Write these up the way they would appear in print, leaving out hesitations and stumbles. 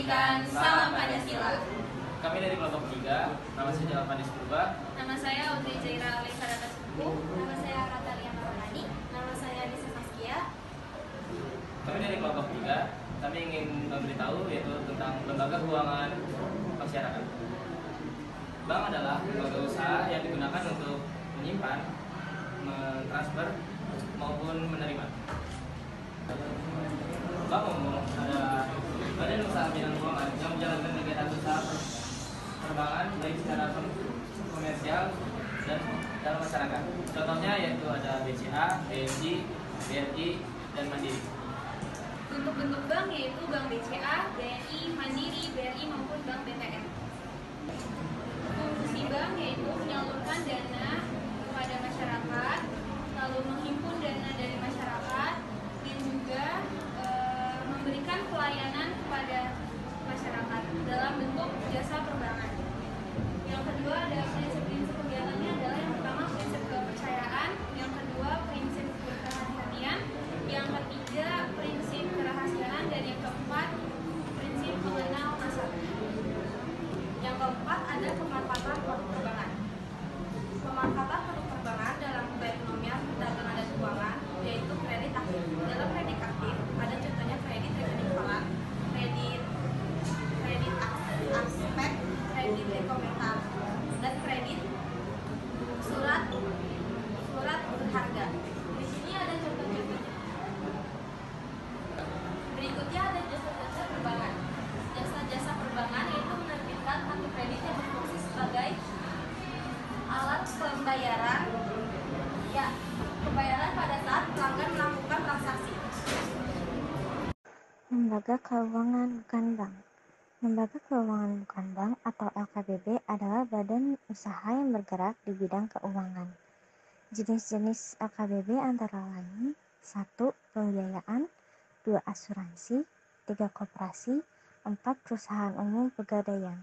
menyanyikan Salam Pancasila. Kami dari kelompok 3, nama saya Jalan Pandis Purba. Nama saya Audrey Jaira Alexandra Suku. Nama saya Ratalia Marani. Nama saya Nisa Saskia. Kami dari kelompok 3, kami ingin memberitahu yaitu tentang lembaga keuangan masyarakat. Bank adalah lembaga usaha yang digunakan untuk menyimpan, mentransfer, maupun menerima. Bank umum adalah badan usaha bidang keuangan yang menjalankan kegiatan usaha perbankan baik secara komersial dan dalam masyarakat. Contohnya yaitu ada BCA, BNI, BRI, dan Mandiri. Bentuk-bentuk bank yaitu Bank BCA, BNI, Mandiri, BRI maupun Bank BTN. Fungsi bank yaitu menyalurkan dana kepada masyarakat, lalu menghimpun dana dari masyarakat, dan juga memberikan pelayanan kepada masyarakat dalam bentuk jasa perbankan. Yang kedua ada prinsip-prinsip kegiatannya adalah yang pertama prinsip kepercayaan, yang kedua prinsip kehati-hatian, yang ketiga prinsip kerahasiaan, dan yang keempat prinsip mengenal nasabah. Yang keempat ada pemanfaatan produk perbankan. Pemanfaatan produk perbankan dalam perekonomian, perdagangan dan keuangan yaitu kredit aktif. Dalam kredit aktif ada contohnya kredit rekening falas, kredit aspek, kredit rekomentar, dan kredit surat berharga. Di sini ada contoh-contohnya. Berikutnya ada jasa-jasa perbankan. Jasa-jasa perbankan yaitu menerbitkan kartu kredit yang berfungsi sebagai alat pembayaran, pembayaran pada saat pelanggan melakukan transaksi. Lembaga Keuangan Bukan Bank. Lembaga Keuangan Bukan Bank atau LKBB adalah badan usaha yang bergerak di bidang keuangan. Jenis-jenis LKBB antara lain 1. Pembiayaan, 2. Asuransi, 3. Koperasi, 4. Perusahaan umum pegadaian.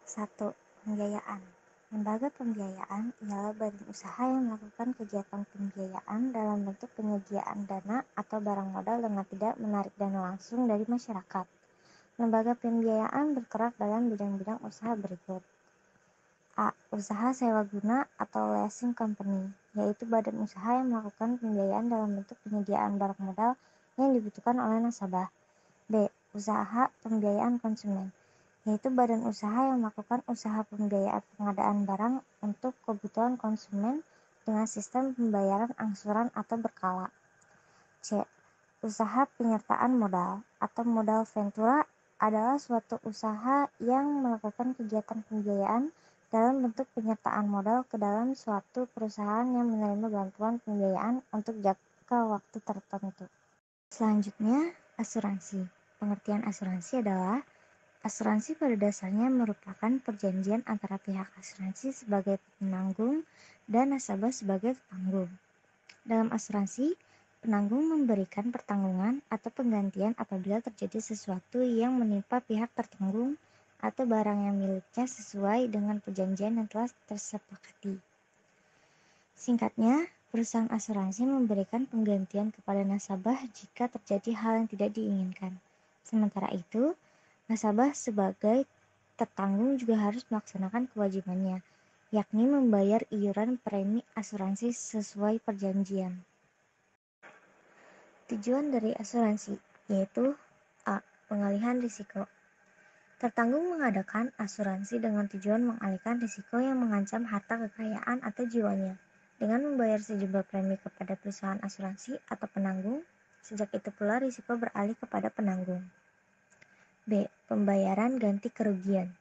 1. Pembiayaan. Lembaga pembiayaan ialah badan usaha yang melakukan kegiatan pembiayaan dalam bentuk penyediaan dana atau barang modal dengan tidak menarik dana langsung dari masyarakat. Lembaga pembiayaan bergerak dalam bidang-bidang usaha berikut. A. Usaha sewa guna atau leasing company, yaitu badan usaha yang melakukan pembiayaan dalam bentuk penyediaan barang modal yang dibutuhkan oleh nasabah. B. Usaha pembiayaan konsumen, yaitu badan usaha yang melakukan usaha pembiayaan pengadaan barang untuk kebutuhan konsumen dengan sistem pembayaran angsuran atau berkala. C. Usaha penyertaan modal atau modal ventura adalah suatu usaha yang melakukan kegiatan pembiayaan dalam bentuk penyertaan modal ke dalam suatu perusahaan yang menerima bantuan pembiayaan untuk jangka waktu tertentu. Selanjutnya, asuransi. Pengertian asuransi adalah asuransi pada dasarnya merupakan perjanjian antara pihak asuransi sebagai penanggung dan nasabah sebagai petanggung. Dalam asuransi, penanggung memberikan pertanggungan atau penggantian apabila terjadi sesuatu yang menimpa pihak tertanggung atau barang yang miliknya sesuai dengan perjanjian yang telah tersepakati. Singkatnya, perusahaan asuransi memberikan penggantian kepada nasabah jika terjadi hal yang tidak diinginkan. Sementara itu, nasabah sebagai tertanggung juga harus melaksanakan kewajibannya, yakni membayar iuran premi asuransi sesuai perjanjian. Tujuan dari asuransi yaitu A. Pengalihan risiko. Tertanggung mengadakan asuransi dengan tujuan mengalihkan risiko yang mengancam harta kekayaan atau jiwanya dengan membayar sejumlah premi kepada perusahaan asuransi atau penanggung. Sejak itu pula risiko beralih kepada penanggung. B. Pembayaran ganti kerugian.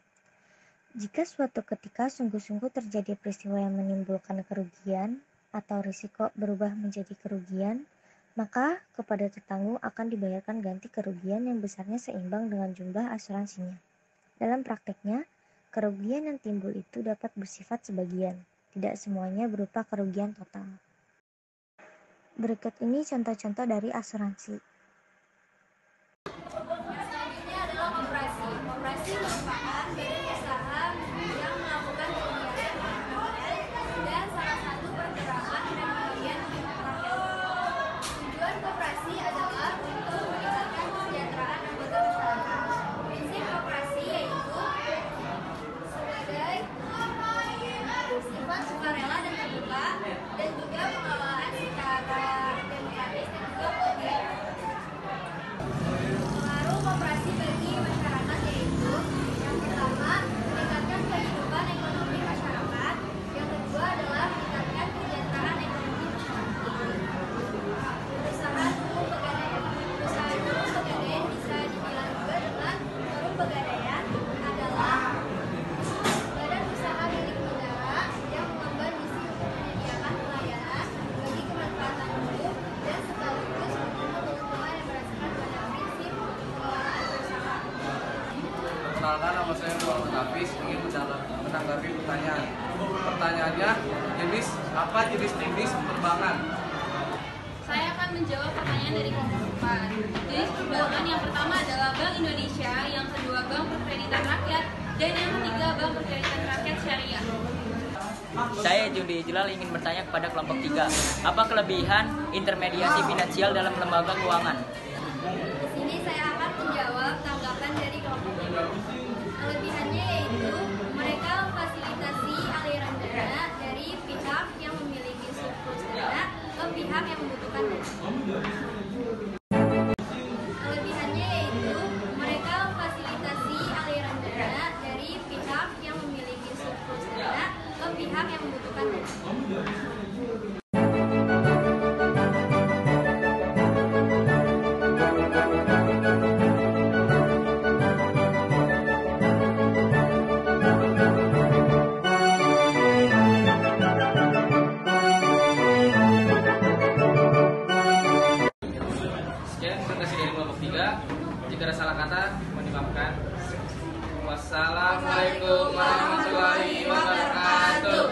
Jika suatu ketika sungguh-sungguh terjadi peristiwa yang menimbulkan kerugian atau risiko berubah menjadi kerugian, maka kepada tertanggung akan dibayarkan ganti kerugian yang besarnya seimbang dengan jumlah asuransinya. Dalam prakteknya, kerugian yang timbul itu dapat bersifat sebagian, tidak semuanya berupa kerugian total. Berikut ini contoh-contoh dari asuransi. Selanjutnya adalah koperasi. Koperasi merupakan badan usaha yang melakukan kegiatan perbankan dan salah satu pergerakan perekonomian di rakyat. Tujuan koperasi adalah untuk meningkatkan kesejahteraan anggota masyarakat. Pegadaian adalah badan usaha milik negara yang mengemban misi untuk menyediakan pelayanan bagi kemanfaatan umum dan sekaligus mendukung keuntungan yang berdasarkan pada prinsip pengelolaan berusaha. Perkenalkan, nama saya Muhammad Hafiz, ingin menanggapi pertanyaan. Pertanyaannya, apa jenis penerbangan? Saya akan menjawab pertanyaan dari kelompok 4. Jenis perbankan yang pertama adalah Bank Indonesia, yang kedua Bank Perkreditan Rakyat, dan yang ketiga Bank Perkreditan Rakyat Syariah. Saya Jundi Ijlal ingin bertanya kepada kelompok 3. Apa kelebihan intermediasi finansial dalam lembaga keuangan? Di sini saya akan menjawab tanggapan dari kelompok 3. Kelebihannya yaitu mereka memfasilitasi aliran dana dari pihak yang memiliki surplus dana ke pihak yang membutuhkan dana. Kelebihannya yaitu mereka memfasilitasi aliran dana dari pihak yang memiliki surplus dana ke pihak yang membutuhkan dana. Sekian presentasi dari kelompok 3. Jika ada salah kata, mohon dimaafkan. Wassalamualaikum warahmatullahi wabarakatuh.